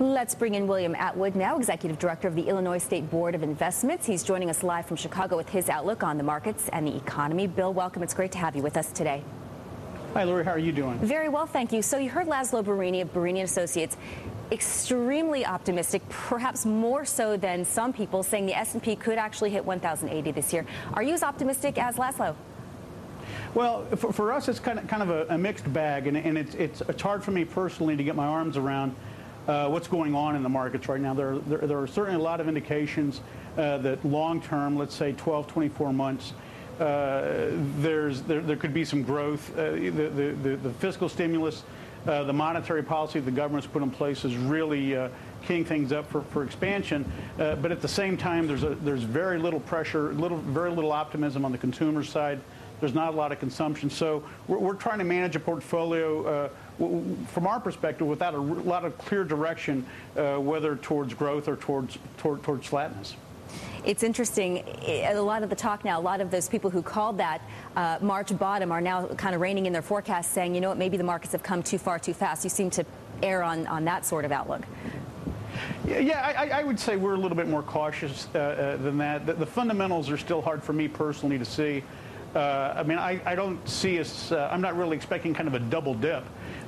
Let's bring in William Atwood now, Executive Director of the Illinois State Board of Investments. He's joining us live from Chicago with his outlook on the markets and the economy. Bill, welcome. It's great to have you with us today. Hi, Lori. How are you doing? Very well, thank you. So you heard Laszlo Barini of Barini & Associates extremely optimistic, perhaps more so than some people, saying the S&P could actually hit 1,080 this year. Are you as optimistic as Laszlo? Well, for us, it's kind of a mixed bag, and it's hard for me personally to get my arms around what's going on in the markets right now. There are certainly a lot of indications that long-term, let's say 12, 24 months, there could be some growth. The fiscal stimulus, the monetary policy the government's put in place is really keying things up for expansion. But at the same time, there's very little pressure, very little optimism on the consumer side. There's not a lot of consumption. So we're trying to manage a portfolio from our perspective without a lot of clear direction, whether towards growth or towards flatness. It's interesting, a lot of the talk now, a lot of those people who called that March bottom are now kind of reining in their forecasts, saying, you know what, maybe the markets have come too far too fast. You seem to err on that sort of outlook. Yeah, I would say we're a little bit more cautious than that. The fundamentals are still hard for me personally to see. I mean, I don't see us, I'm not really expecting kind of a double dip.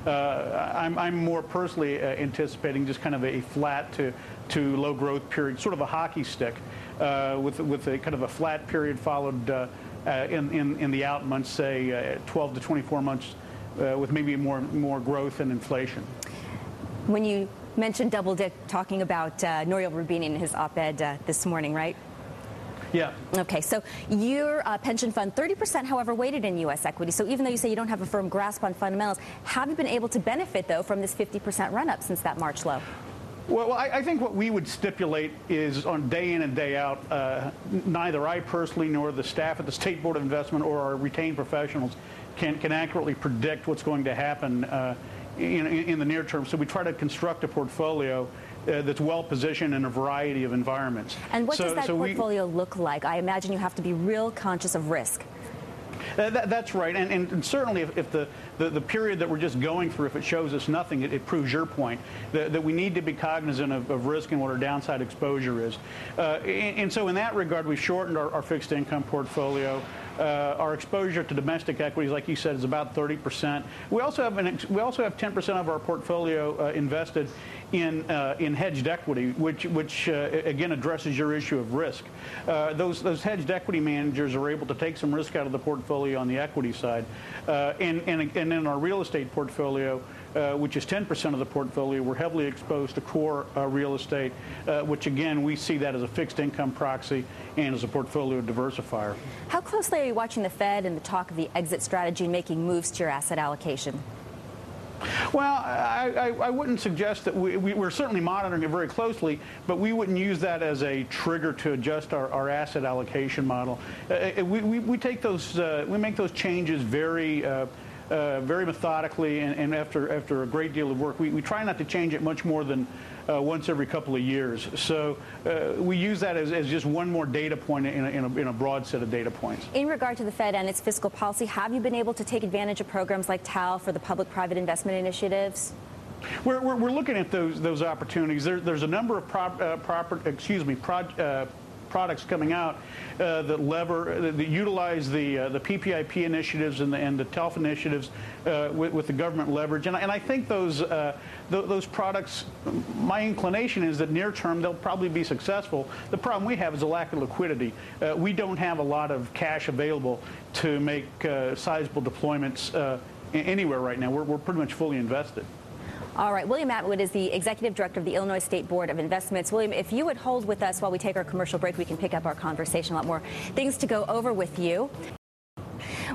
I'm more personally anticipating just kind of a flat to low growth period, sort of a hockey stick, with a kind of a flat period followed in the out months, say 12 to 24 months, with maybe more growth and inflation. When you mentioned double dip, talking about Nouriel Roubini in his op-ed this morning, right? Yeah. Okay, so your pension fund, 30%, however, weighted in U.S. equity. So even though you say you don't have a firm grasp on fundamentals, have you been able to benefit, though, from this 50% run-up since that March low? Well, I think what we would stipulate is on day in and day out, neither I personally nor the staff at the State Board of Investment or our retained professionals can accurately predict what's going to happen in the near term. So we try to construct a portfolio that's well positioned in a variety of environments. And what does that portfolio look like? I imagine you have to be real conscious of risk. That's right, and certainly if the period that we're just going through, if it shows us nothing, it proves your point, that we need to be cognizant of risk and what our downside exposure is. And so in that regard, we've shortened our fixed income portfolio. Our exposure to domestic equities, like you said, is about 30%. We also have 10% of our portfolio invested in hedged equity, which again addresses your issue of risk. Those hedged equity managers are able to take some risk out of the portfolio on the equity side, and in our real estate portfolio, which is 10% of the portfolio, we're heavily exposed to core real estate, which again we see that as a fixed income proxy and as a portfolio diversifier. How closely are you watching the Fed and the talk of the exit strategy making moves to your asset allocation? Well, I wouldn't suggest that we're certainly monitoring it very closely, but we wouldn't use that as a trigger to adjust our asset allocation model. We take those, we make those changes very methodically and after a great deal of work. We try not to change it much more than once every couple of years. So we use that as just one more data point in a broad set of data points. In regard to the Fed and its fiscal policy, have you been able to take advantage of programs like TAL for the public-private investment initiatives? We're looking at those opportunities. There's a number of products coming out that utilize the PPIP initiatives and the TELF initiatives with the government leverage, and I think those products, my inclination is that near term they'll probably be successful. The problem we have is a lack of liquidity. We don't have a lot of cash available to make sizable deployments anywhere right now. We're pretty much fully invested. All right, William Atwood is the Executive Director of the Illinois State Board of Investments. William, if you would hold with us while we take our commercial break, we can pick up our conversation. A lot more things to go over with you.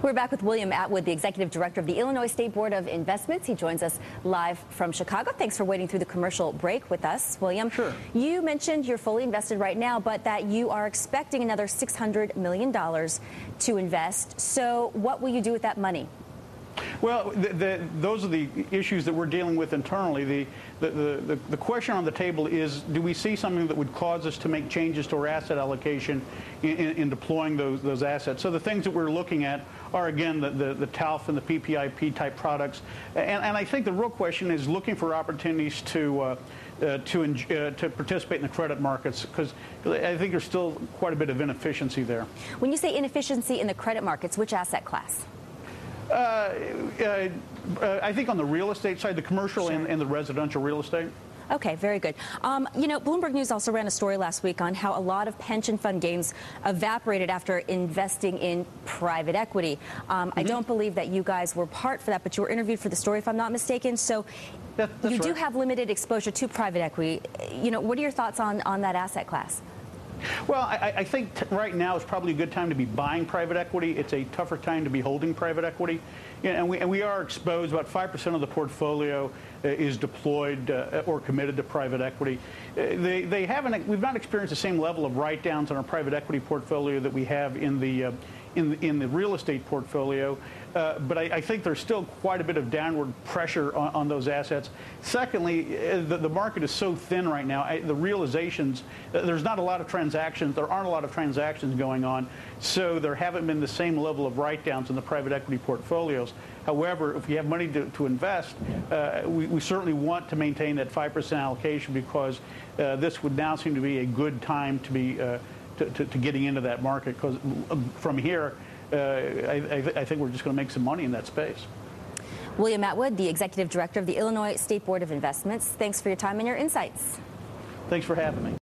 We're back with William Atwood, the Executive Director of the Illinois State Board of Investments. He joins us live from Chicago. Thanks for waiting through the commercial break with us, William. Sure. You mentioned you're fully invested right now, but that you are expecting another $600 million to invest. So what will you do with that money? Well, those are the issues that we're dealing with internally. The question on the table is, do we see something that would cause us to make changes to our asset allocation in deploying those assets? So the things that we're looking at are, again, the TALF and the PPIP type products. And I think the real question is looking for opportunities to to participate in the credit markets, because I think there's still quite a bit of inefficiency there. When you say inefficiency in the credit markets, which asset class? I think on the real estate side, the commercial and the residential real estate. Okay, very good. You know, Bloomberg News also ran a story last week on how a lot of pension fund gains evaporated after investing in private equity. I don't believe that you guys were part for that, but you were interviewed for the story, if I'm not mistaken. So you do have limited exposure to private equity. You know, what are your thoughts on that asset class? Well, I think right now is probably a good time to be buying private equity. It's a tougher time to be holding private equity. And we are exposed. About 5% of the portfolio is deployed or committed to private equity. We've not experienced the same level of write-downs on our private equity portfolio that we have in the real estate portfolio. But I think there's still quite a bit of downward pressure on those assets. Secondly, the market is so thin right now. The realizations, there's not a lot of transactions. There aren't a lot of transactions going on. So there haven't been the same level of write-downs in the private equity portfolios. However, if you have money to invest, we certainly want to maintain that 5% allocation, because this would now seem to be a good time to be to getting into that market, because from here, I think we're just going to make some money in that space. William Atwood, the Executive Director of the Illinois State Board of Investments, thanks for your time and your insights. Thanks for having me.